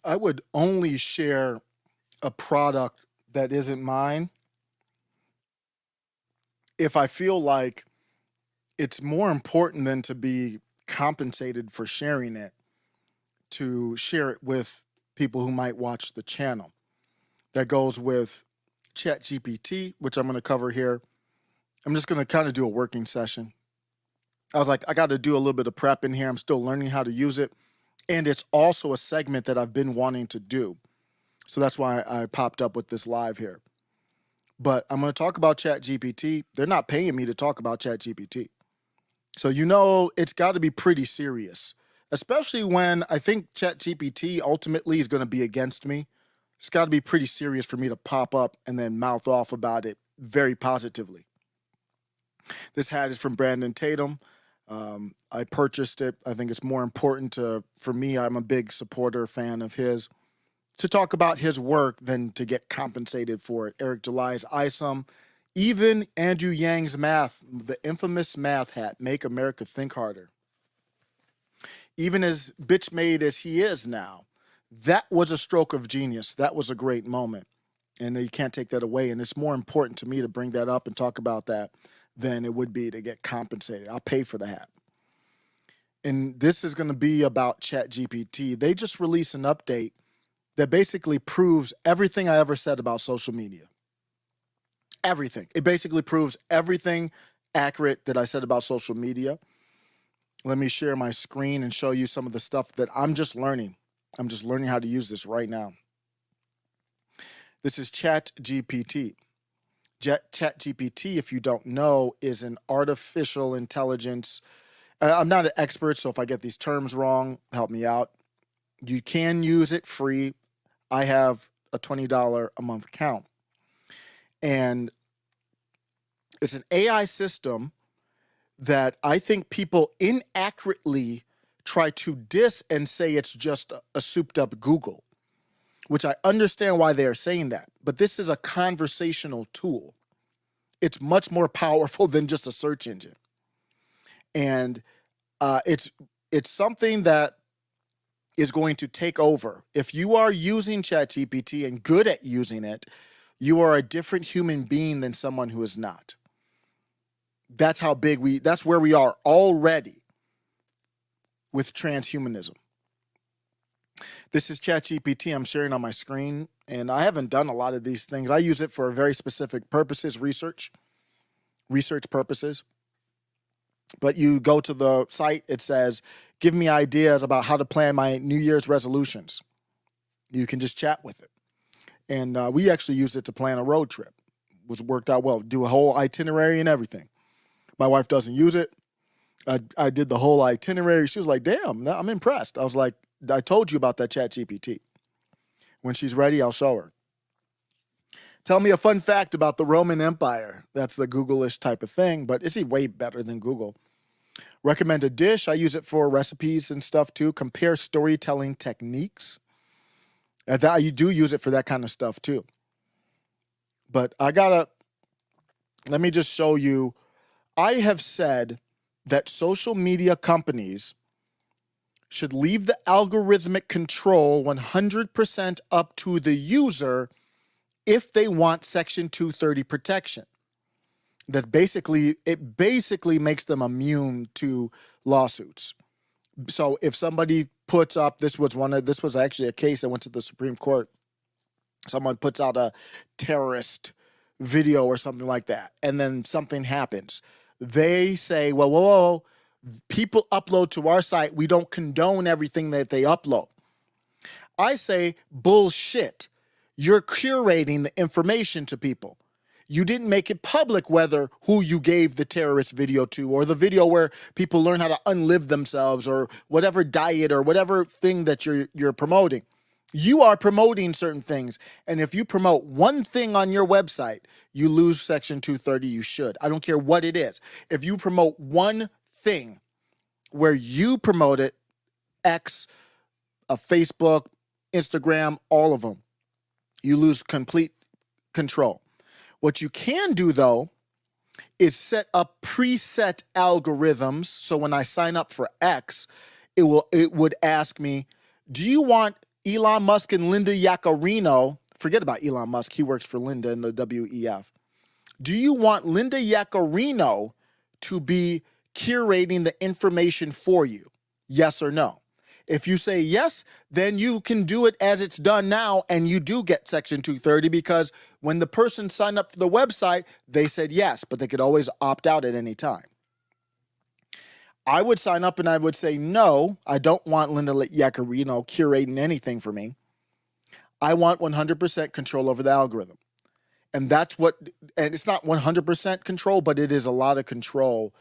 I would only share a product that isn't mine if I feel like it's more important than to be compensated for sharing it, to share it with people who might watch the channel. That goes with ChatGPT, which I'm going to cover here. I'm just going to kind of do a working session. I was like, I got to do a little bit of prep in here. I'm still learning how to use it. And it's also a segment that I've been wanting to do. So that's why I popped up with this live here. But I'm going to talk about ChatGPT. They're not paying me to talk about ChatGPT. So, it's got to be pretty serious, especially when I think ChatGPT ultimately is going to be against me. It's got to be pretty serious for me to pop up and then mouth off about it very positively. This hat is from Brandon Tatum. I purchased it. I think it's more important for me, I'm a big supporter, fan of his, to talk about his work than to get compensated for it. Eric July's ISOM, even Andrew Yang's math, the infamous math hat, Make America Think Harder. Even as bitch made as he is now, that was a stroke of genius. That was a great moment. And you can't take that away. And it's more important to me to bring that up and talk about that than it would be to get compensated. I'll pay for the hat. And this is going to be about ChatGPT. They just released an update that basically proves everything I ever said about social media. Everything. It basically proves everything accurate that I said about social media. Let me share my screen and show you some of the stuff that I'm just learning. I'm just learning how to use this right now. This is ChatGPT. ChatGPT, if you don't know, is an artificial intelligence. I'm not an expert, so if I get these terms wrong, help me out. You can use it free. I have a $20 a month account. And it's an AI system that I think people inaccurately try to diss and say it's just a souped up Google, which I understand why they are saying that. But this is a conversational tool. It's much more powerful than just a search engine. And it's something that is going to take over. If you are using ChatGPT and good at using it, you are a different human being than someone who is not. That's how big that's where we are already with transhumanism. This is ChatGPT I'm sharing on my screen, and I haven't done a lot of these things. I use it for very specific purposes, research purposes. But you go to the site, it says, give me ideas about how to plan my New Year's resolutions. You can just chat with it. And we actually used it to plan a road trip, which worked out well. Do a whole itinerary and everything. My wife doesn't use it. I did the whole itinerary. She was like, damn, I'm impressed. I was like, I told you about that ChatGPT. When she's ready, I'll show her. Tell me a fun fact about the Roman Empire. That's the Google-ish type of thing, but it's way better than Google. Recommend a dish. I use it for recipes and stuff too. Compare storytelling techniques. You do use it for that kind of stuff too. But let me just show you. I have said that social media companies should leave the algorithmic control 100% up to the user if they want Section 230 protection. It basically makes them immune to lawsuits. So if somebody puts up, this was actually a case that went to the Supreme Court. Someone puts out a terrorist video or something like that, and then something happens. They say, well, whoa, people upload to our site. We don't condone everything that they upload. I say, bullshit. You're curating the information to people. You didn't make it public whether who you gave the terrorist video to, or the video where people learn how to unlive themselves, or whatever diet or whatever thing that you're promoting. You are promoting certain things. And if you promote one thing on your website, you lose Section 230. You should. I don't care what it is. If you promote one thing where you promote it, X, Facebook, Instagram, all of them, you lose complete control. What you can do, though, is set up preset algorithms. So when I sign up for X, it would ask me, do you want Elon Musk and Linda Yaccarino, forget about Elon Musk, he works for Linda in the WEF. Do you want Linda Yaccarino to be curating the information for you? Yes or no? If you say yes, then you can do it as it's done now, and you do get Section 230, because when the person signed up for the website, they said yes, but they could always opt out at any time. I would sign up and I would say, no, I don't want Linda Yaccarino curating anything for me. I want 100% control over the algorithm. And that's what, and it's not 100% control, but it is a lot of control.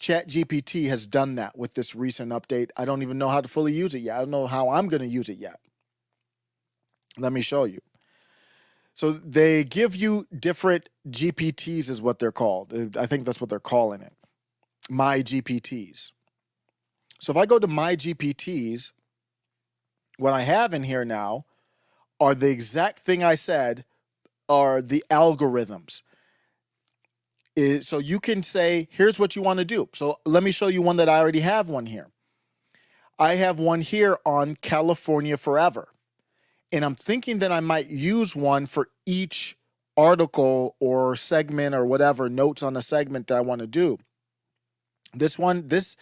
ChatGPT has done that with this recent update. I don't even know how to fully use it yet. I don't know how I'm going to use it yet. Let me show you. So they give you different GPTs is what they're called. I think that's what they're calling it. My GPTs. So if I go to my GPTs, what I have in here now are the exact thing I said are the algorithms. So you can say, here's what you want to do. So let me show you one that I already have one here. I have one here on California Forever. And I'm thinking that I might use one for each article or segment or whatever, notes on a segment that I want to do. This one, this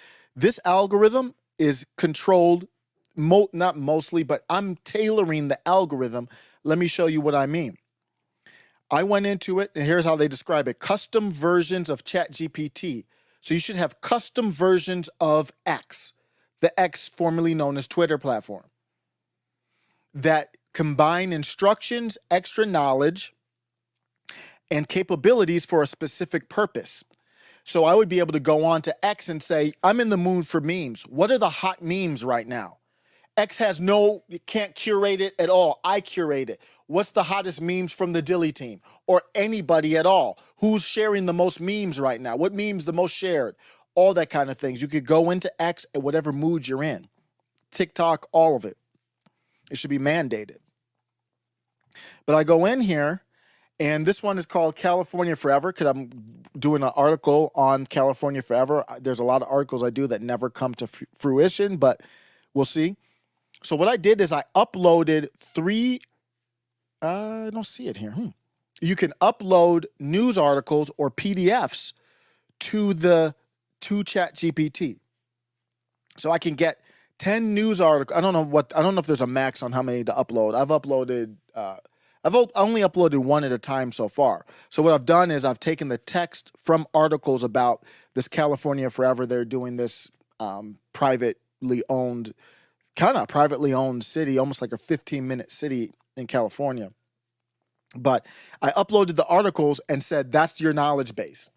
algorithm is controlled, not mostly, but I'm tailoring the algorithm. Let me show you what I mean. I went into it, and here's how they describe it. Custom versions of ChatGPT. So you should have custom versions of X, the X formerly known as Twitter platform, that combine instructions, extra knowledge, and capabilities for a specific purpose. So I would be able to go on to X and say, I'm in the mood for memes. What are the hot memes right now? X has you can't curate it at all. I curate it. What's the hottest memes from the Dilly team or anybody at all? Who's sharing the most memes right now? What memes the most shared? All that kind of things. You could go into X at whatever mood you're in. TikTok, all of it. It should be mandated. But I go in here, and this one is called California Forever because I'm doing an article on California Forever. There's a lot of articles I do that never come to fruition, but we'll see. So what I did is I uploaded I don't see it here. You can upload news articles or PDFs to ChatGPT. So I can get 10 news articles. I don't know if there's a max on how many to upload. I've only uploaded one at a time so far. So what I've done is I've taken the text from articles about this California Forever. They're doing this privately owned city, almost like a 15-minute city in California. But I uploaded the articles and said, that's your knowledge base.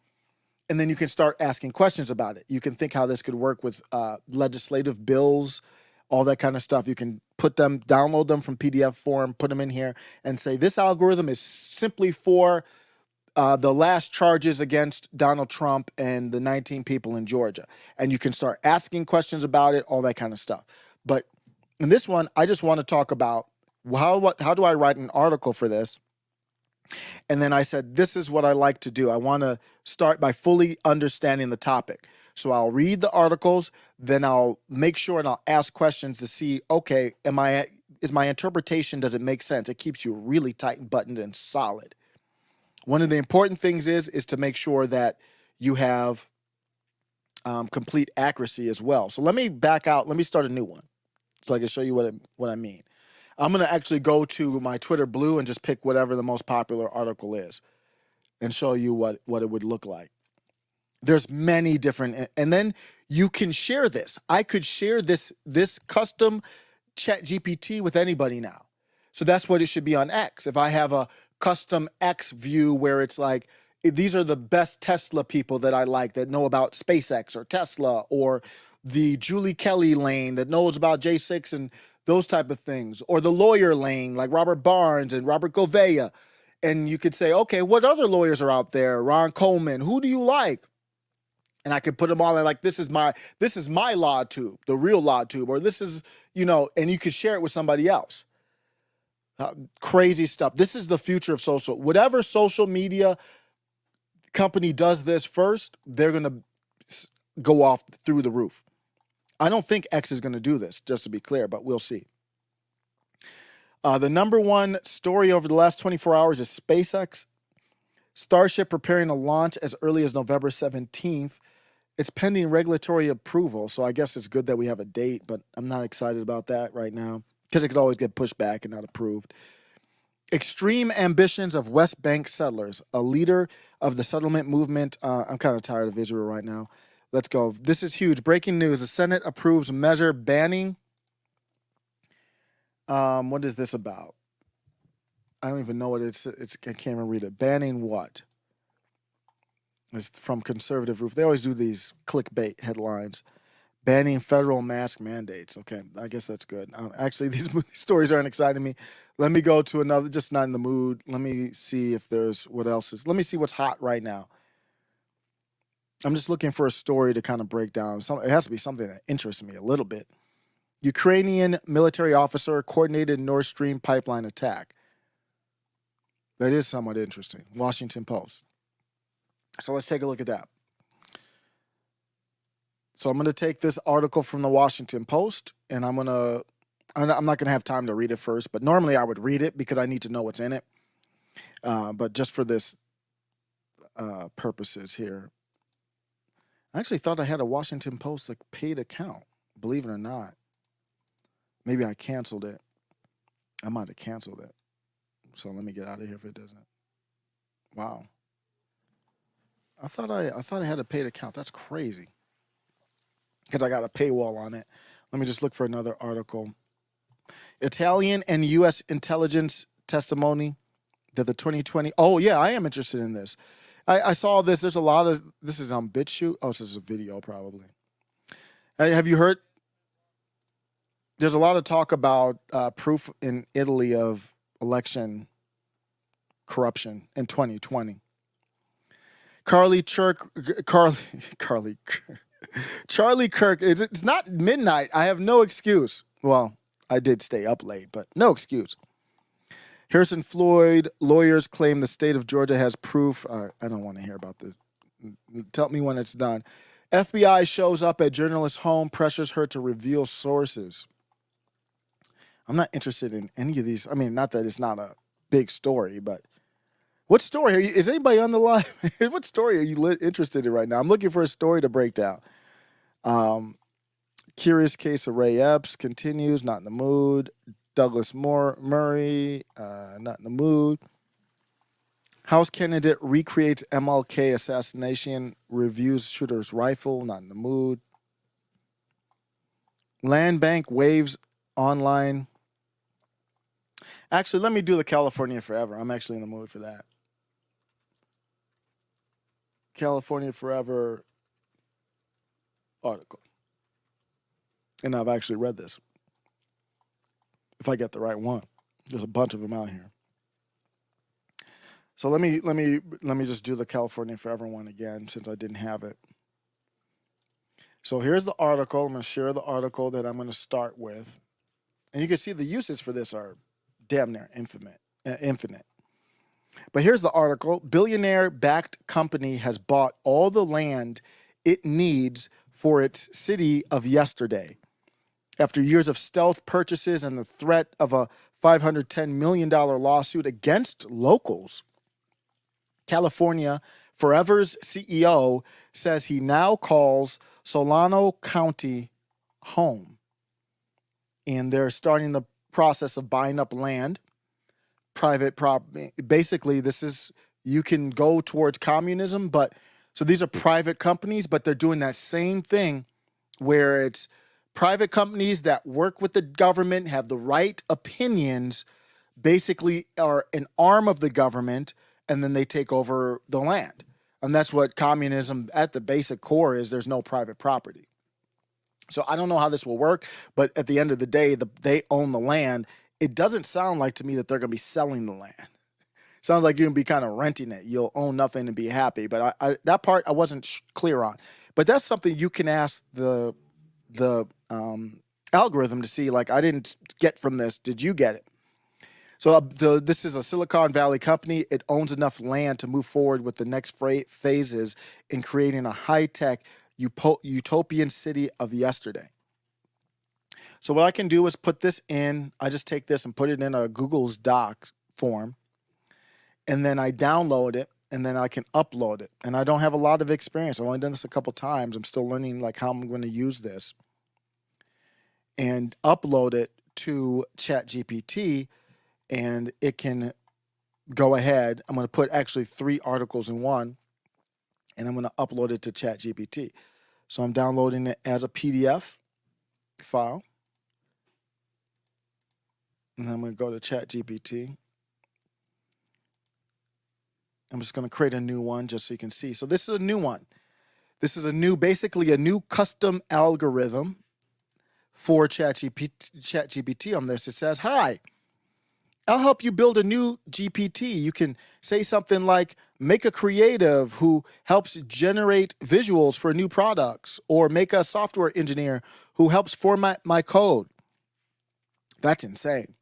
And then you can start asking questions about it. You can think how this could work with legislative bills, all that kind of stuff. You can download them from PDF form, put them in here and say, this algorithm is simply for the last charges against Donald Trump and the 19 people in Georgia. And you can start asking questions about it, all that kind of stuff. But in this one, I just want to talk about how do I write an article for this? And then I said, this is what I like to do. I want to start by fully understanding the topic. So I'll read the articles, then I'll make sure and I'll ask questions to see, okay, is my interpretation, does it make sense? It keeps you really tight and buttoned and solid. One of the important things is to make sure that you have complete accuracy as well. So let me back out. Let me start a new one so I can show you what I mean. I'm going to actually go to my Twitter Blue and just pick whatever the most popular article is and show you what it would look like. There's many different, and then you can share this. I could share this custom ChatGPT with anybody now. So that's what it should be on X. If I have a custom X view where it's like, these are the best Tesla people that I like that know about SpaceX or Tesla, or the Julie Kelly lane that knows about J6 and those type of things, or the lawyer lane like Robert Barnes and Robert Gouveia. And you could say, okay, what other lawyers are out there? Ron Coleman, who do you like? And I could put them all in like, this is my law tube, the real law tube, or this is, and you could share it with somebody else. Crazy stuff. This is the future of social. Whatever social media company does this first, they're going to go off through the roof. I don't think X is going to do this, just to be clear, but we'll see. The number one story over the last 24 hours is SpaceX Starship preparing to launch as early as November 17th. It's pending regulatory approval, so I guess it's good that we have a date, but I'm not excited about that right now because it could always get pushed back and not approved. Extreme ambitions of West Bank settlers, a leader of the settlement movement. I'm kind of tired of Israel right now. Let's go. This is huge. Breaking news. The Senate approves measure banning. What is this about? I don't even know what it's I can't even read it. Banning what? It's from Conservative Roof. They always do these clickbait headlines. Banning federal mask mandates. Okay, I guess that's good. Actually, these stories aren't exciting me. Let me go to another, just not in the mood. Let me see if there's what else is. Let me see what's hot right now. I'm just looking for a story to kind of break down. It has to be something that interests me a little bit. Ukrainian military officer coordinated Nord Stream pipeline attack. That is somewhat interesting. Washington Post. So let's take a look at that. So I'm going to take this article from the Washington Post, and I'm not going to have time to read it first, but normally I would read it because I need to know what's in it. But just for this purposes here, I actually thought I had a Washington Post paid account, believe it or not. Maybe I canceled it. I might have canceled it. So let me get out of here if it doesn't. Wow. I thought I had a paid account. That's crazy. Because I got a paywall on it. Let me just look for another article. Italian and U.S. intelligence testimony that the 2020. Oh, yeah, I am interested in this. I saw this. There's a lot of. This is on BitChute. Oh, this is a video probably. Have you heard? There's a lot of talk about proof in Italy of election corruption in 2020. Charlie Kirk. It's not midnight. I have no excuse. Well, I did stay up late, but no excuse. Harrison Floyd lawyers claim the state of Georgia has proof. I don't want to hear about this. Tell me when it's done. FBI shows up at journalist's home, pressures her to reveal sources. I'm not interested in any of these. I mean, not that it's not a big story, but what story is anybody on the line? What story are you interested in right now? I'm looking for a story to break down. Curious case of Ray Epps continues. Not in the mood. Douglas Murray. Not in the mood. House candidate recreates MLK assassination. Reviews shooter's rifle. Not in the mood. Land bank waives online. Actually, let me do the California Forever. I'm actually in the mood for that. California Forever article. And I've actually read this. If I get the right one. There's a bunch of them out here. So let me just do the California Forever one again since I didn't have it. So here's the article. I'm going to share the article that I'm going to start with. And you can see the uses for this are damn near infinite. But here's the article. Billionaire-backed company has bought all the land it needs for its city of yesterday. After years of stealth purchases and the threat of a $510 million lawsuit against locals, California Forever's CEO says he now calls Solano County home. And they're starting the process of buying up land, private property. Basically, you can go towards communism, but so these are private companies, but they're doing that same thing where it's private companies that work with the government, have the right opinions, basically are an arm of the government, and then they take over the land. And that's what communism at the basic core is. There's no private property. So I don't know how this will work, but at the end of the day, they own the land. It doesn't sound like to me that they're going to be selling the land. Sounds like you're going to be kind of renting it. You'll own nothing and be happy. But that part I wasn't clear on. But that's something you can ask the algorithm to see, like, I didn't get from this. Did you get it? So this is a Silicon Valley company. It owns enough land to move forward with the next phases in creating a high-tech utopian city of yesterday. So what I can do is put this in, I just take this and put it in a Google's Docs form, and then I download it, and then I can upload it. And I don't have a lot of experience. I've only done this a couple times. I'm still learning like how I'm going to use this, and upload it to ChatGPT, and it can go ahead. I'm going to put actually 3 articles in one, and I'm going to upload it to ChatGPT. So I'm downloading it as a PDF file. And I'm going to go to ChatGPT. I'm just going to create a new one just so you can see. So this is a new one. This is basically a new custom algorithm for ChatGPT on this. It says, "Hi, I'll help you build a new GPT." You can say something like, "Make a creative who helps generate visuals for new products," or "Make a software engineer who helps format my code." That's insane.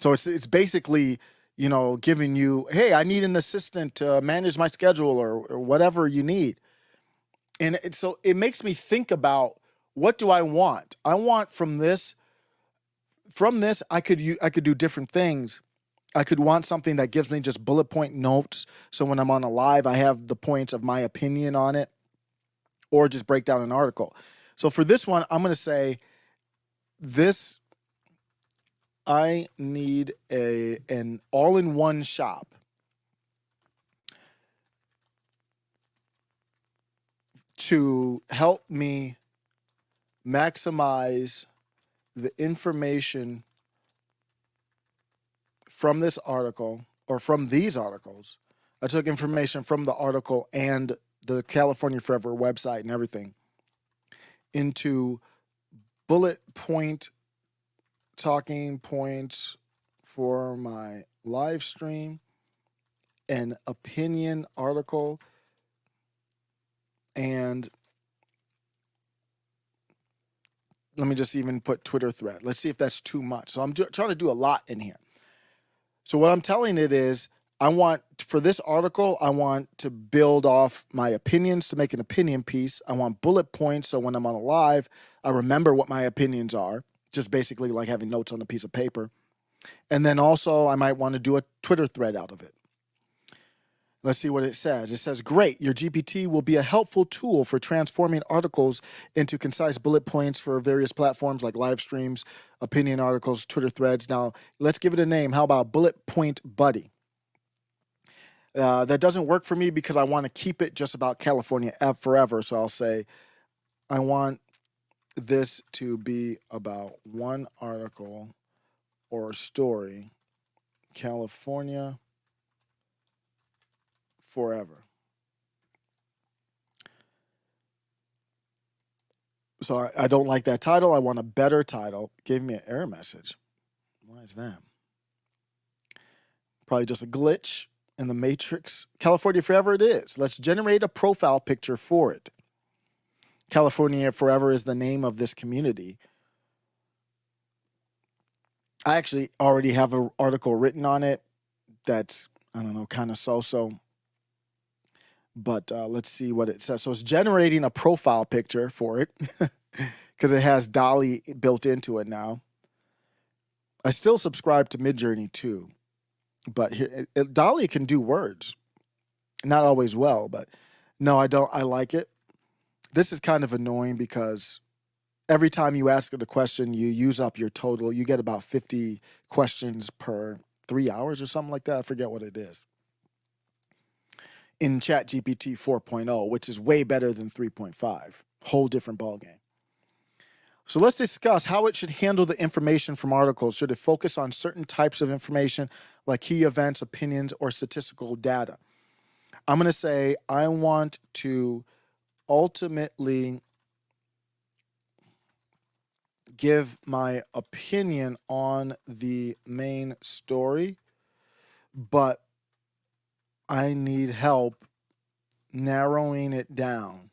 So it's basically, giving you, "Hey, I need an assistant to manage my schedule," or whatever you need. And so it makes me think about, what do I want? I want from this, I could do different things. I could want something that gives me just bullet point notes. So when I'm on a live, I have the points of my opinion on it, or just break down an article. So for this one, I'm going to say this, I need an all-in-one shop to help me maximize the information from this article, or from these articles. I took information from the article and the California Forever website and everything into bullet point talking points for my live stream, an opinion article, and let me just even put Twitter thread. Let's see if that's too much. So I'm trying to do a lot in here. So what I'm telling it is, for this article, I want to build off my opinions to make an opinion piece. I want bullet points, so when I'm on a live, I remember what my opinions are, just basically like having notes on a piece of paper. And then also I might want to do a Twitter thread out of it. Let's see what it says. It says, "Great, your GPT will be a helpful tool for transforming articles into concise bullet points for various platforms like live streams, opinion articles, Twitter threads." Now, let's give it a name. How about Bullet Point Buddy? That doesn't work for me because I want to keep it just about California forever. So I'll say, I want this to be about one article or story, California forever. So I don't like that title. I want a better title. Gave me an error message. Why is that? Probably just a glitch in the matrix. California forever it is. Let's generate a profile picture for it. California forever is the name of this community. I actually already have an article written on it that's, I don't know, kind of so-so. But let's see what it says. So it's generating a profile picture for it because it has DALL-E built into it now. I still subscribe to Midjourney too, but here, DALL-E can do words. Not always well, but no, I don't. I like it. This is kind of annoying because every time you ask it a question, you use up your total. You get about 50 questions per 3 hours or something like that. I forget what it is. In ChatGPT 4.0, which is way better than 3.5. Whole different ballgame. So let's discuss how it should handle the information from articles. Should it focus on certain types of information like key events, opinions, or statistical data? I'm going to say I want to ultimately give my opinion on the main story, but I need help narrowing it down.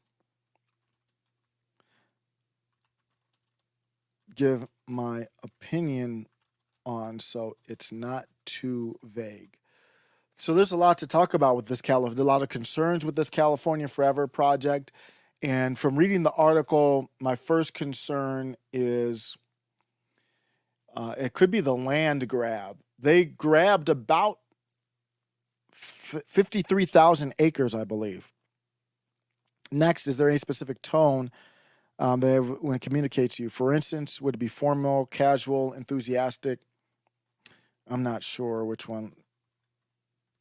Give my opinion on so it's not too vague. So there's a lot to talk about with this a lot of concerns with this California Forever project. And from reading the article, my first concern is It could be the land grab. They grabbed about 53,000 acres, I believe. Next, is there any specific tone when it communicates to you? For instance, would it be formal, casual, enthusiastic? I'm not sure which one.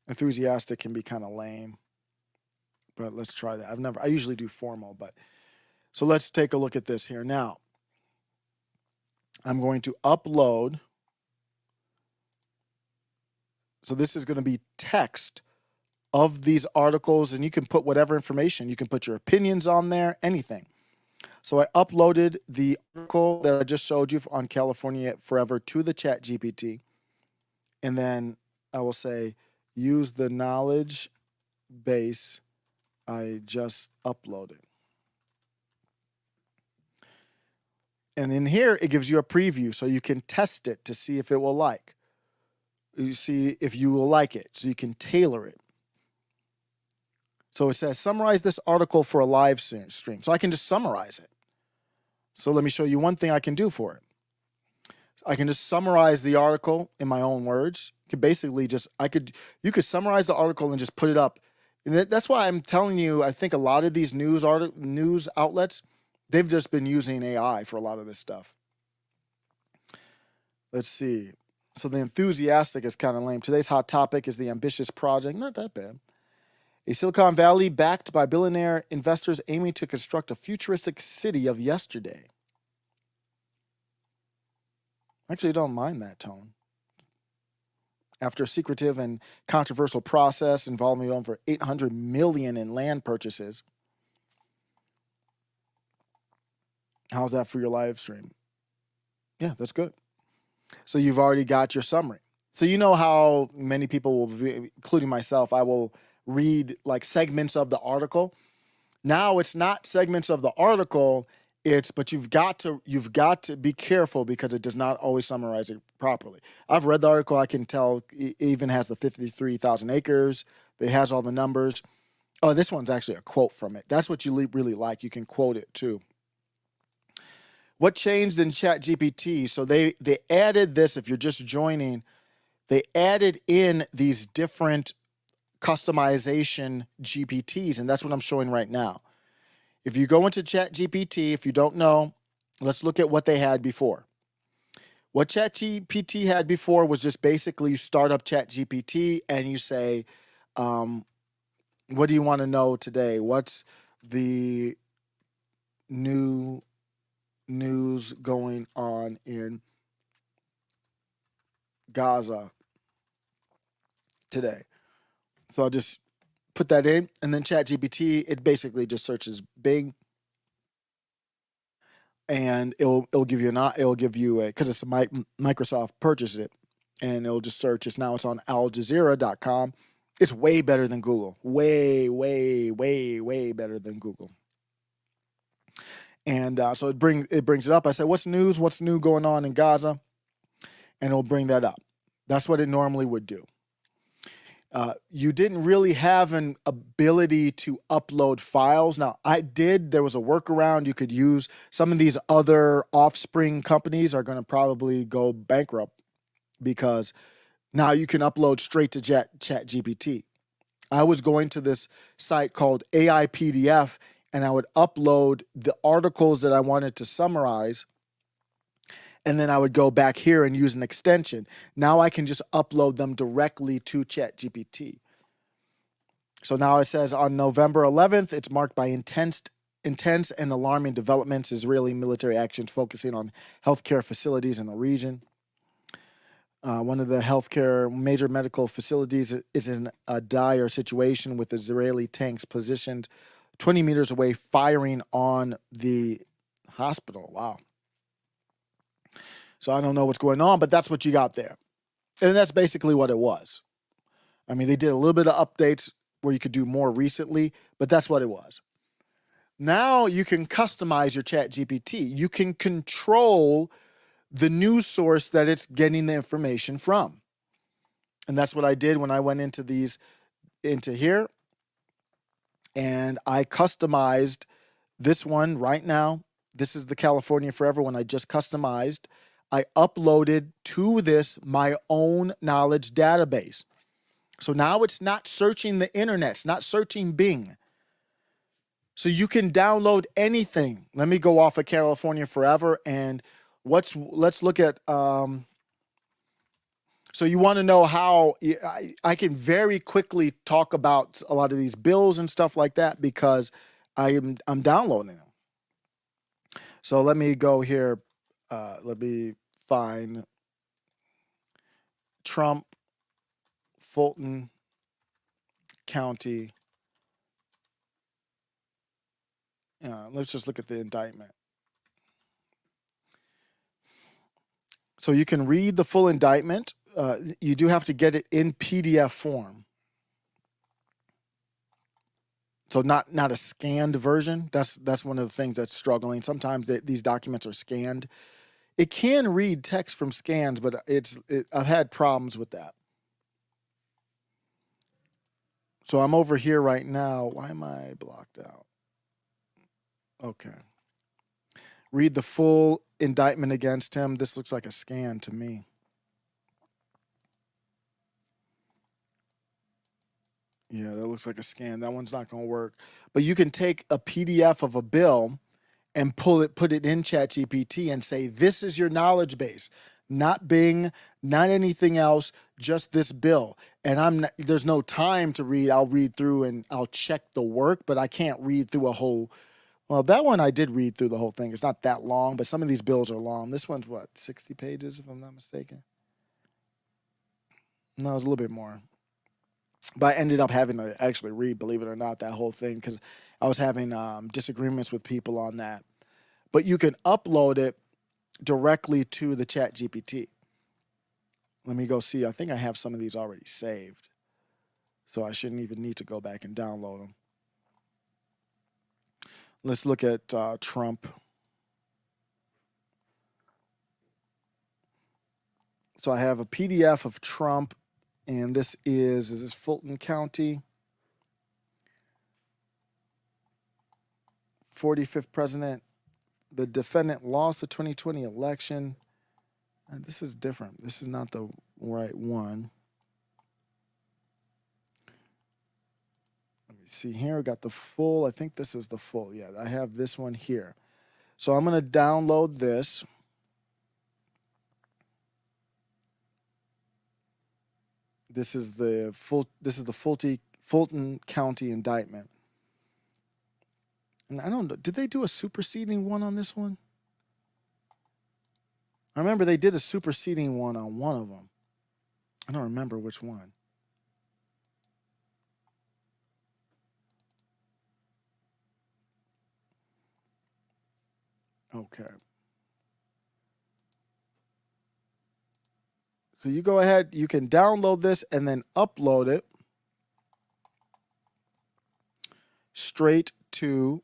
Enthusiastic can be kind of lame, but let's try that. I usually do formal, but so let's take a look at this here. Now, I'm going to upload. So this is going to be text of these articles, and you can put whatever information. You can put your opinions on there, anything. So I uploaded the article that I just showed you on California Forever to the Chat GPT. And then I will say, use the knowledge base I just uploaded. And in here, it gives you a preview so you can test it to see if it will like. You see if you will like it, so you can tailor it. So it says, summarize this article for a live stream. So I can just summarize it. So let me show you one thing I can do for it. I can just summarize the article in my own words. You could basically you could summarize the article and just put it up. And that's why I'm telling you, I think a lot of these news outlets, they've just been using AI for a lot of this stuff. Let's see. So the enthusiastic is kind of lame. Today's hot topic is the ambitious project. Not that bad. A Silicon Valley backed by billionaire investors aiming to construct a futuristic city of yesterday. Actually, I don't mind that tone. After a secretive and controversial process involving over $800 million in land purchases. How's that for your live stream? Yeah, that's good. So you've already got your summary. So you know how many people will, including myself, I will read like segments of the article. Now it's not segments of the article, but you've got to be careful because it does not always summarize it properly. I've read the article, I can tell it even has the 53,000 acres. It has all the numbers. Oh, this one's actually a quote from it. That's what you really like. You can quote it too. What changed in ChatGPT? So they added this, if you're just joining, they added in these different customization GPTs, and that's what I'm showing right now. If you go into ChatGPT, if you don't know, let's look at what they had before. What ChatGPT had before was just basically you start up ChatGPT and you say, what do you want to know today? What's the new news going on in Gaza today? So I'll just put that in, and then ChatGPT, it basically just searches Bing, and it'll give you because it's Microsoft purchased it, and it'll just search. It's on aljazeera.com. It's way better than Google. Way better than Google. And so it brings it up. I say, what's news? What's new going on in Gaza? And it'll bring that up. That's what it normally would do. You didn't really have an ability to upload files. Now, I did. There was a workaround you could use. Some of these other offspring companies are going to probably go bankrupt because now you can upload straight to ChatGPT. I was going to this site called AI PDF, and I would upload the articles that I wanted to summarize, and then I would go back here and use an extension. Now I can just upload them directly to ChatGPT. So now it says on November 11th, it's marked by intense and alarming developments, Israeli military actions focusing on healthcare facilities in the region. One of the major medical facilities is in a dire situation with Israeli tanks positioned 20 meters away, firing on the hospital. Wow. So I don't know what's going on, but that's what you got there. And that's basically what it was. I mean, they did a little bit of updates where you could do more recently, but that's what it was. Now you can customize your ChatGPT. You can control the news source that it's getting the information from. And that's what I did when I went into here. And I customized this one right now. This is the California Forever one I just customized. I uploaded to this my own knowledge database. So now it's not searching the internet, it's not searching Bing. So you can download anything. Let me go off of California Forever and let's look at so you want to know how I can very quickly talk about a lot of these bills and stuff like that because I'm downloading them. So let me go here. Let me find Trump, Fulton County. Let's just look at the indictment. So you can read the full indictment. You do have to get it in PDF form. So not a scanned version. That's one of the things that's struggling. Sometimes these documents are scanned. It can read text from scans, but I've had problems with that. So I'm over here right now. Why am I blocked out? Okay. Read the full indictment against him. This looks like a scan to me. Yeah, that looks like a scan. That one's not going to work. But you can take a PDF of a bill and put it in ChatGPT and say, this is your knowledge base, not Bing, not anything else, just this bill. And there's no time to read. I'll read through and I'll check the work, but I can't read through a whole. Well, that one I did read through the whole thing. It's not that long, but some of these bills are long. This one's what, 60 pages, if I'm not mistaken? No, it's a little bit more. But I ended up having to actually read, believe it or not, that whole thing because I was having disagreements with people on that. But you can upload it directly to the Chat GPT. Let me go see. I think I have some of these already saved. So I shouldn't even need to go back and download them. Let's look at Trump. So I have a PDF of Trump, and this is Fulton County, 45th president. The defendant lost the 2020 election. And this is different. This is not the right one. Let me see here. We got the full. I think this is the full. Yeah, I have this one here. So I'm going to download this. This is the Fulton County indictment. And I don't know, did they do a superseding one on this one? I remember they did a superseding one on one of them. I don't remember which one. Okay. So you go ahead, you can download this and then upload it straight to,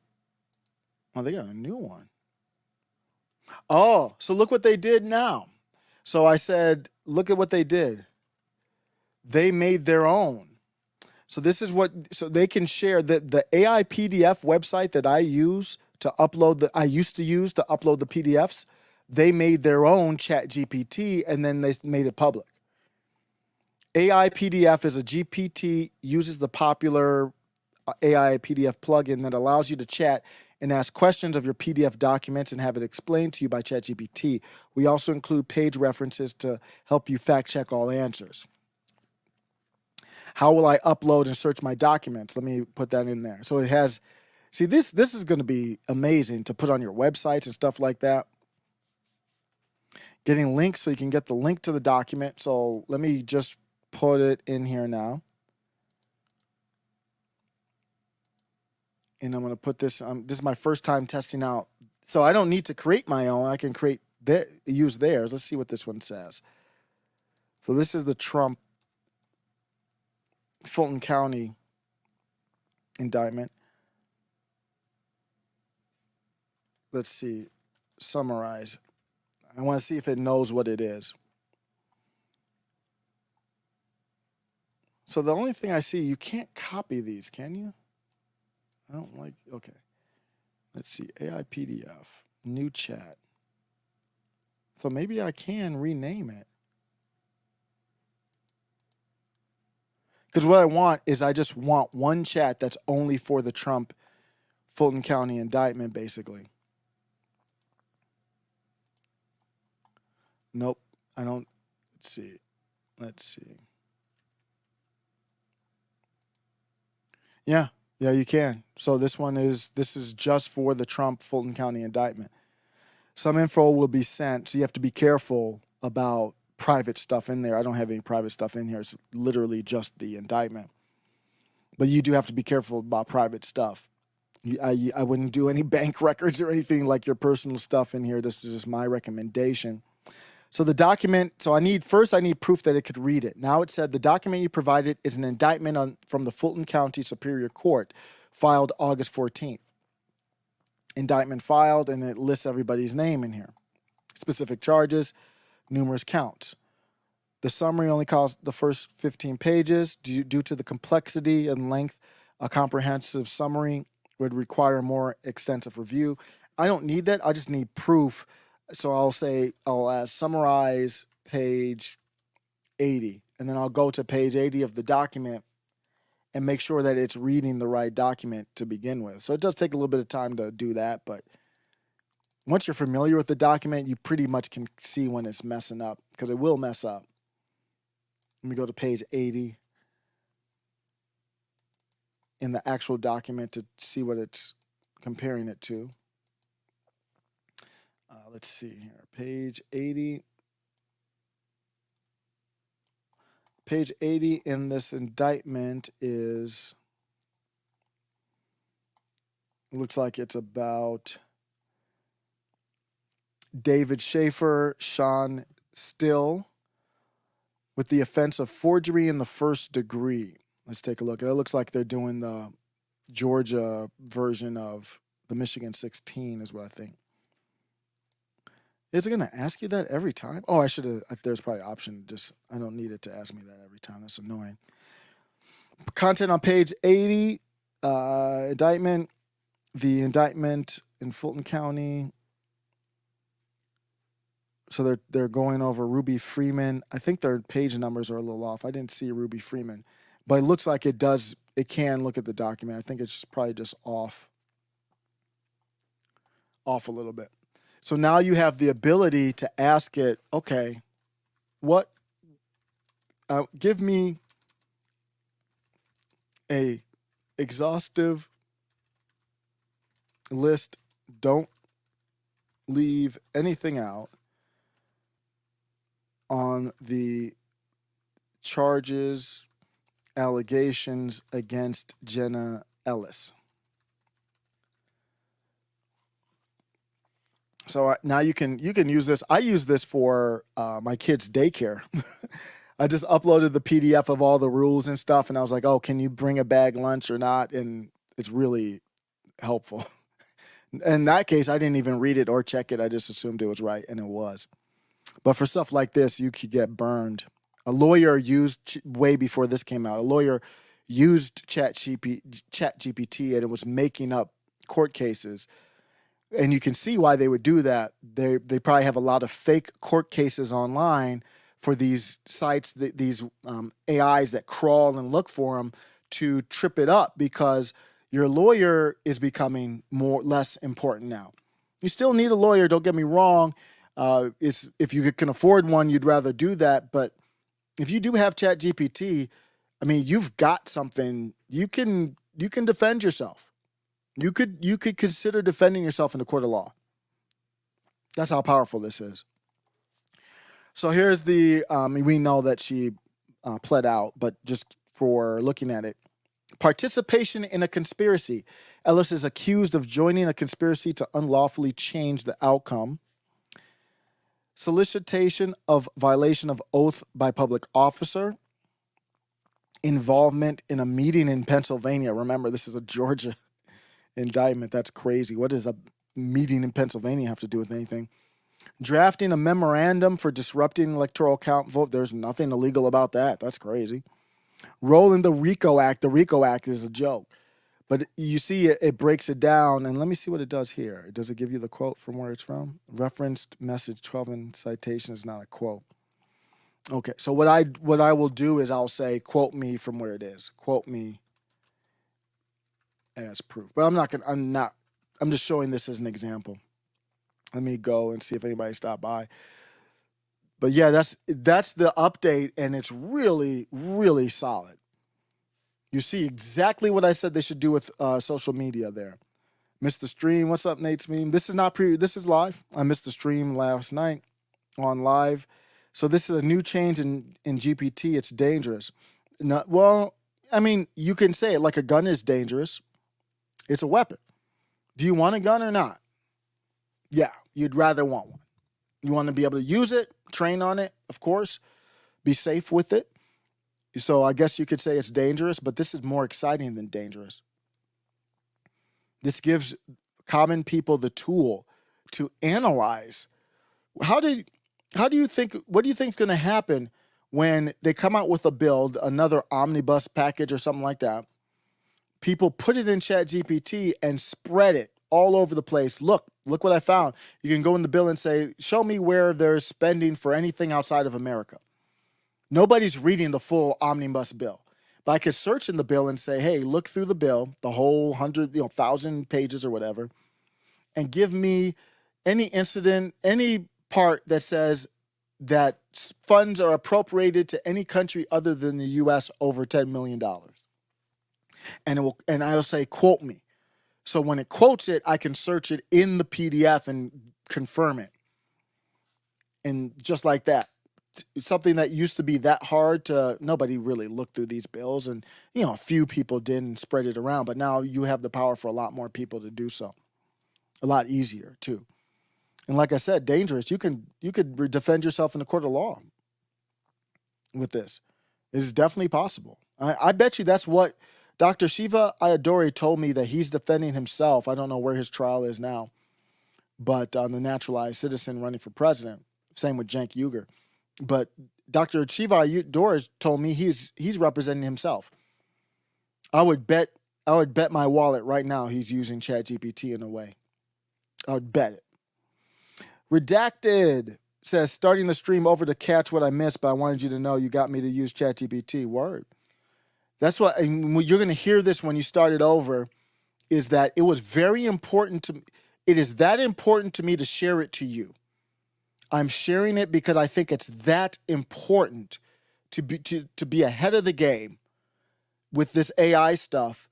oh, they got a new one. Oh, so look what they did now. So I said, look at what they did. They made their own. So this is so they can share the AI PDF website that I use to upload I used to use to upload the PDFs. They made their own Chat GPT and then they made it public. AI PDF is a GPT, uses the popular AI PDF plugin that allows you to chat and ask questions of your PDF documents and have it explained to you by ChatGPT. We also include page references to help you fact check all answers. How will I upload and search my documents? Let me put that in there. So it has, see, this is going to be amazing to put on your websites and stuff like that. Getting links so you can get the link to the document. So let me just put it in here now. And I'm going to put this, this is my first time testing out. So I don't need to create my own. I can use theirs. Let's see what this one says. So this is the Trump Fulton County indictment. Let's see, summarize. I want to see if it knows what it is. So the only thing I see, you can't copy these, can you? I don't like, okay. Let's see, AI PDF, new chat. So maybe I can rename it. Because what I just want one chat that's only for the Trump Fulton County indictment, basically. Nope, I don't. Let's see. Let's see. Yeah, yeah, you can. So this is just for the Trump Fulton County indictment. Some info will be sent, so you have to be careful about private stuff in there. I don't have any private stuff in here. It's literally just the indictment. But you do have to be careful about private stuff. I wouldn't do any bank records or anything like your personal stuff in here. This is just my recommendation. So the document, I need proof that it could read it. Now it said the document you provided is an indictment from the Fulton County Superior Court, filed August 14th. Indictment filed, and it lists everybody's name in here. Specific charges, numerous counts. The summary only covers the first 15 pages. Due to the complexity and length, a comprehensive summary would require more extensive review. I don't need that. I just need proof. So I'll ask summarize page 80, and then I'll go to page 80 of the document and make sure that it's reading the right document to begin with. So it does take a little bit of time to do that, but once you're familiar with the document, you pretty much can see when it's messing up, because it will mess up. Let me go to page 80 in the actual document to see what it's comparing it to. Let's see here. Page 80. Page 80 in this indictment is, looks like it's about David Schaefer, Sean Still, with the offense of forgery in the first degree. Let's take a look. It looks like they're doing the Georgia version of the Michigan 16 is what I think. Is it going to ask you that every time? Oh, I should have. There's probably an option. I don't need it to ask me that every time. That's annoying. Content on page 80, indictment. The indictment in Fulton County. So they're going over Ruby Freeman. I think their page numbers are a little off. I didn't see Ruby Freeman, but it looks like it does. It can look at the document. I think it's probably just off a little bit. So now you have the ability to ask it, okay, give me a exhaustive list. Don't leave anything out on the charges, allegations against Jenna Ellis. So now you can use this. I use this for my kids' daycare. I just uploaded the PDF of all the rules and stuff, and I was like, oh, can you bring a bag lunch or not? And it's really helpful. In that case, I didn't even read it or check it. I just assumed it was right, and it was. But for stuff like this, you could get burned. A lawyer used, way before this came out, a lawyer used ChatGPT, and it was making up court cases. And you can see why they would do that. They probably have a lot of fake court cases online for these sites, these AIs that crawl and look for them to trip it up, because your lawyer is becoming less important now. You still need a lawyer, don't get me wrong. If you can afford one, you'd rather do that. But if you do have ChatGPT, I mean, you've got something. You can defend yourself. You could consider defending yourself in the court of law. That's how powerful this is. So here's the, we know that she pled out, but just for looking at it. Participation in a conspiracy. Ellis is accused of joining a conspiracy to unlawfully change the outcome. Solicitation of violation of oath by public officer. Involvement in a meeting in Pennsylvania. Remember, this is a Georgia indictment. That's crazy. What does a meeting in Pennsylvania have to do with anything? Drafting a memorandum for disrupting electoral count vote. There's nothing illegal about that. That's crazy. Role in the RICO Act. The RICO Act is a joke. But you see it breaks it down, and let me see what it does here. Does it give you the quote from where it's from? Referenced message 12 in citation is not a quote. Okay, so what I will do is I'll say quote me from where it is. Quote me as proof. But I'm just showing this as an example. Let me go and see if anybody stopped by. But yeah, that's the update, and it's really, really solid. You see exactly what I said they should do with social media there. Missed the stream. What's up, Nate's meme? This is not this is live. I missed the stream last night on live. So this is a new change in GPT. It's dangerous. Well, I mean, you can say it like a gun is dangerous. It's a weapon. Do you want a gun or not? Yeah, you'd rather want one. You want to be able to use it, train on it, of course, be safe with it. So I guess you could say it's dangerous, but this is more exciting than dangerous. This gives common people the tool to analyze. What do you think is going to happen when they come out with a build, another omnibus package or something like that? People put it in ChatGPT and spread it all over the place. Look what I found. You can go in the bill and say, show me where there's spending for anything outside of America. Nobody's reading the full omnibus bill. But I could search in the bill and say, hey, look through the bill, the whole 1,000 pages or whatever, and give me any incident, any part that says that funds are appropriated to any country other than the U.S. over $10 million. And I'll say, quote me. So when it quotes it, I can search it in the PDF and confirm it. And just like that. It's something that used to be that hard to, nobody really looked through these bills, and a few people did and spread it around, but now you have the power for a lot more people to do so. A lot easier too. And like I said, dangerous. You could defend yourself in the court of law with this. It is definitely possible. I bet you that's what Dr. Shiva Ayadori told me, that he's defending himself. I don't know where his trial is now, but on the naturalized citizen running for president. Same with Cenk Uygur. But Dr. Shiva Ayadori told me he's representing himself. I would bet my wallet right now he's using ChatGPT in a way. I would bet it. Redacted says, starting the stream over to catch what I missed, but I wanted you to know you got me to use ChatGPT. Word. That's what, and you're going to hear this when you start it over, is that it was very important to, it is that important to me to share it to you. I'm sharing it because I think it's that important to be ahead of the game with this AI stuff,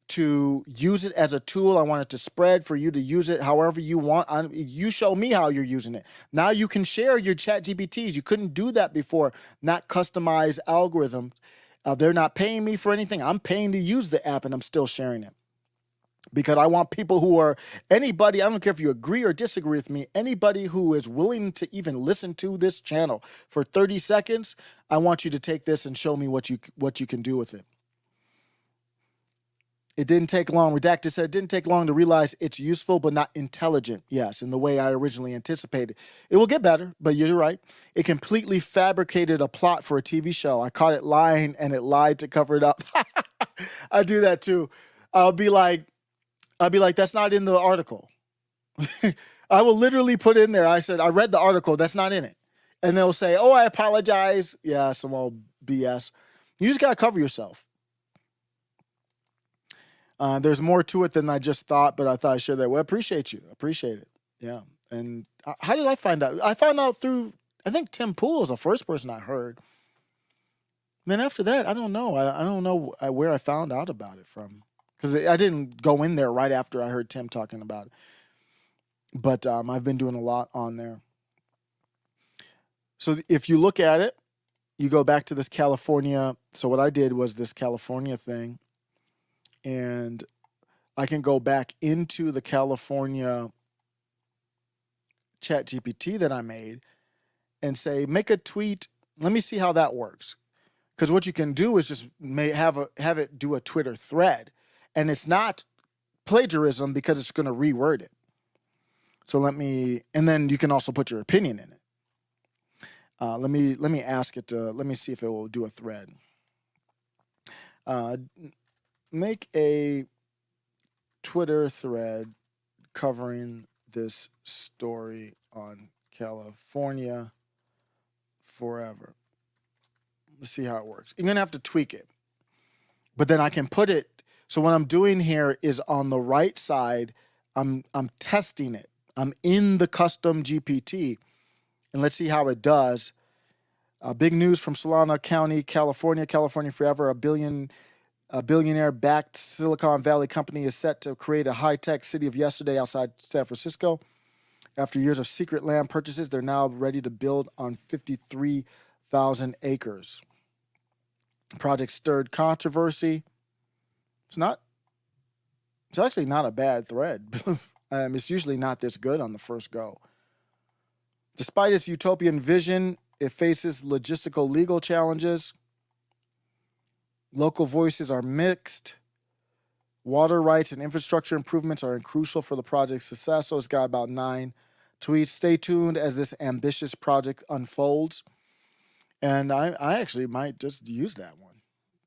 to use it as a tool. I want it to spread, for you to use it however you want. You show me how you're using it. Now you can share your chat GPTs. You couldn't do that before. Not customize algorithms. They're not paying me for anything. I'm paying to use the app, and I'm still sharing it. Because I want people who are, anybody, I don't care if you agree or disagree with me, anybody who is willing to even listen to this channel for 30 seconds, I want you to take this and show me what you can do with it. It didn't take long. Redacted said it didn't take long to realize it's useful but not intelligent. Yes, in the way I originally anticipated. It will get better, but you're right. It completely fabricated a plot for a TV show. I caught it lying, and it lied to cover it up. I do that too. I'll be like, that's not in the article. I will literally put in there, I said, I read the article, that's not in it. And they'll say, oh, I apologize. Yeah, some old BS. You just got to cover yourself. There's more to it than I just thought, but I thought I'd share that. Well, I appreciate you. I appreciate it. Yeah. And how did I find out? I found out through, I think Tim Pool is the first person I heard. And then after that, I don't know. I don't know where I found out about it from. Because I didn't go in there right after I heard Tim talking about it. But I've been doing a lot on there. So if you look at it, you go back to this California. So what I did was this California thing. And I can go back into the California chat GPT that I made and say, make a tweet. Let me see how that works. Because what you can do is just have it do a Twitter thread. And it's not plagiarism because it's going to reword it. So and then you can also put your opinion in it. Let me ask it to, let me see if it will do a thread. Make a Twitter thread covering this story on California forever. Let's see how it works. You're going to have to tweak it. But then I can put it. So what I'm doing here is on the right side, I'm testing it. I'm in the custom GPT, and let's see how it does. Big news from Solana County, California. California forever. A billionaire-backed Silicon Valley company is set to create a high-tech city of yesterday outside San Francisco. After years of secret land purchases, they're now ready to build on 53,000 acres. The project stirred controversy. It's actually not a bad thread. It's usually not this good on the first go. Despite its utopian vision, it faces logistical legal challenges. Local voices are mixed. Water rights and infrastructure improvements are crucial for the project's success. So it's got about 9 tweets. Stay tuned as this ambitious project unfolds. And I actually might just use that one,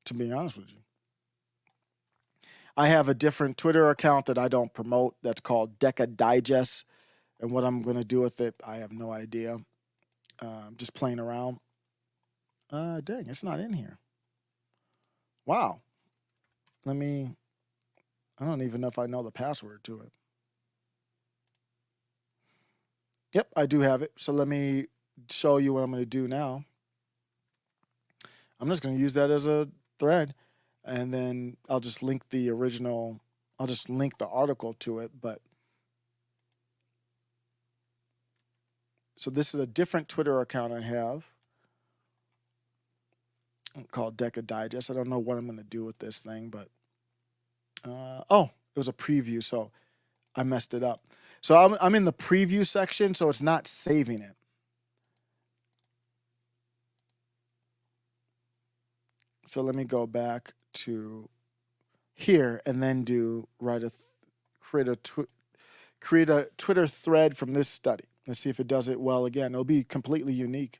to be honest with you. I have a different Twitter account that I don't promote that's called Deca Digest. And what I'm going to do with it, I have no idea. Just playing around. Dang, it's not in here. Wow. I don't even know if I know the password to it. Yep, I do have it. So let me show you what I'm going to do now. I'm just going to use that as a thread, and then I'll just link the original. I'll just link the article to it. But so this is a different Twitter account I have called Deca Digest. I don't know what I'm going to do with this thing, but it was a preview, so I messed it up. So I'm in the preview section, so it's not saving it. So let me go back to here and then create a Twitter thread from this study. Let's see if it does it well again. It'll be completely unique.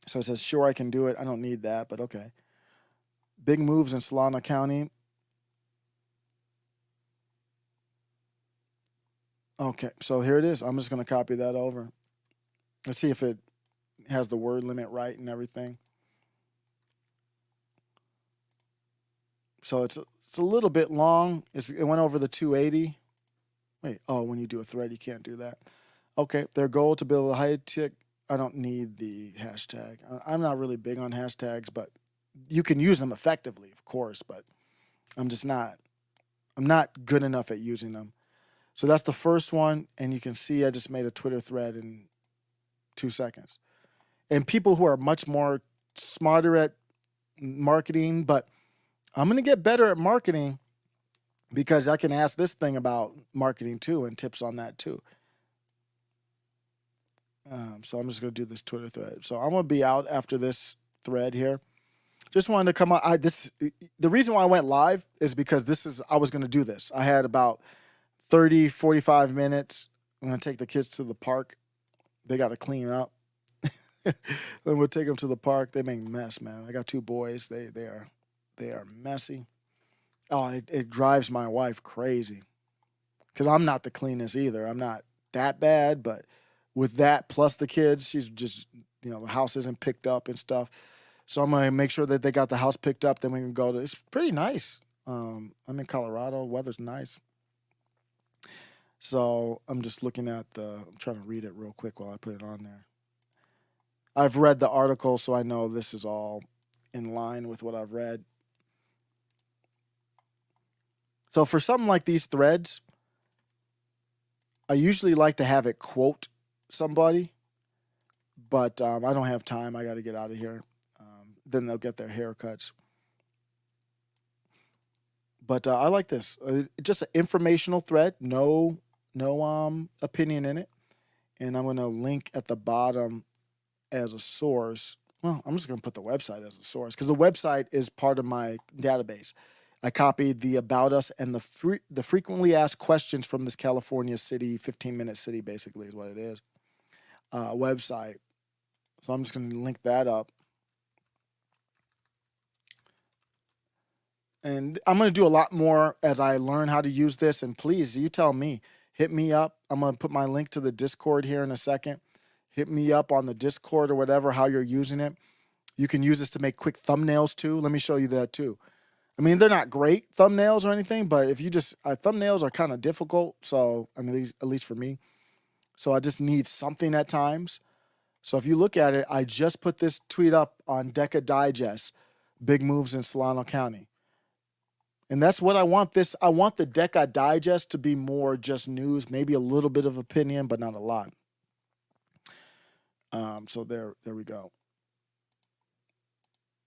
So it says, sure, I can do it. I don't need that, but okay. Big moves in Solana County. Okay, so here it is. I'm just going to copy that over. Let's see if it has the word limit right and everything. So it's a little bit long. It went over the 280. Wait, when you do a thread, you can't do that. Okay, their goal to build a high-tech. I don't need the hashtag. I'm not really big on hashtags, but you can use them effectively, of course, but I'm not good enough at using them. So that's the first one, and you can see I just made a Twitter thread in 2 seconds. And people who are much more smarter at marketing, but I'm going to get better at marketing because I can ask this thing about marketing too and tips on that too. So I'm just going to do this Twitter thread. So I'm going to be out after this thread here. Just wanted to come out. The reason why I went live is because I was going to do this. I had about 30, 45 minutes. I'm going to take the kids to the park. They got to clean up. Then we'll take them to the park. They make a mess, man. I got 2 boys. They are messy. Oh, it drives my wife crazy because I'm not the cleanest either. I'm not that bad, but with that plus the kids, she's just, the house isn't picked up and stuff. So I'm going to make sure that they got the house picked up. Then we can go to, it's pretty nice. I'm in Colorado. Weather's nice. So I'm just looking at I'm trying to read it real quick while I put it on there. I've read the article, so I know this is all in line with what I've read. So for something like these threads, I usually like to have it quote somebody, but I don't have time. I got to get out of here. Then they'll get their haircuts. But I like this. Just an informational thread. No opinion in it. And I'm going to link at the bottom as a source. Well, I'm just going to put the website as a source because the website is part of my database. I copied the About Us and the frequently asked questions from this California city, 15-minute city basically is what it is, website. So I'm just going to link that up. And I'm going to do a lot more as I learn how to use this. And please, you tell me, hit me up. I'm going to put my link to the Discord here in a second. Hit me up on the Discord or whatever, how you're using it. You can use this to make quick thumbnails too. Let me show you that too. I mean, they're not great thumbnails or anything, but if you just, thumbnails are kind of difficult. So, I mean, at least for me. So I just need something at times. So if you look at it, I just put this tweet up on Deca Digest, big moves in Solano County. And that's what I want this. I want the Deca Digest to be more just news, maybe a little bit of opinion, but not a lot. So there we go.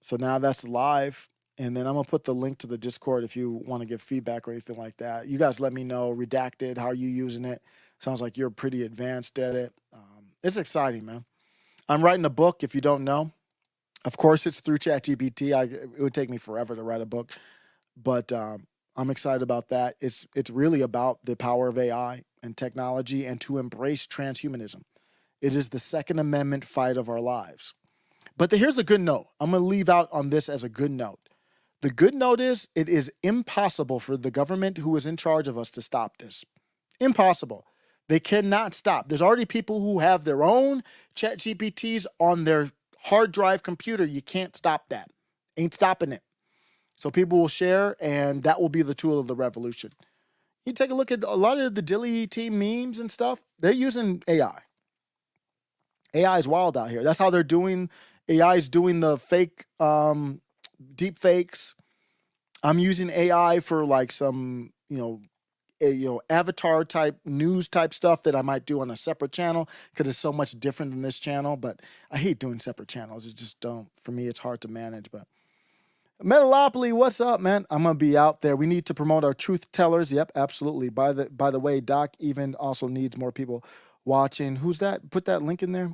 So now that's live. And then I'm going to put the link to the Discord if you want to give feedback or anything like that. You guys let me know, redacted, how are you using it? Sounds like you're pretty advanced at it. It's exciting, man. I'm writing a book, if you don't know. Of course, it's through ChatGPT. It would take me forever to write a book. But I'm excited about that. It's really about the power of AI and technology and to embrace transhumanism. It is the Second Amendment fight of our lives. But here's a good note. I'm going to leave out on this as a good note. The good note is it is impossible for the government who is in charge of us to stop this. Impossible. They cannot stop. There's already people who have their own ChatGPTs on their hard drive computer. You can't stop that. Ain't stopping it. So people will share, and that will be the tool of the revolution. You take a look at a lot of the Dilly team memes and stuff. They're using AI. AI is wild out here. That's how they're doing. AI is doing the fake deep fakes. I'm using AI for like some, avatar type news type stuff that I might do on a separate channel because it's so much different than this channel. But I hate doing separate channels. It just don't, for me, it's hard to manage. But Metalopoly, what's up, man? I'm gonna be out there. We need to promote our truth tellers. Yep, absolutely. By the way, Doc even also needs more people watching. Who's that? Put that link in there.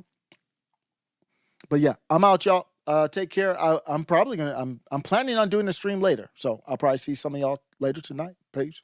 But yeah, I'm out, y'all. Take care. I'm probably gonna. I'm planning on doing a stream later, so I'll probably see some of y'all later tonight. Peace.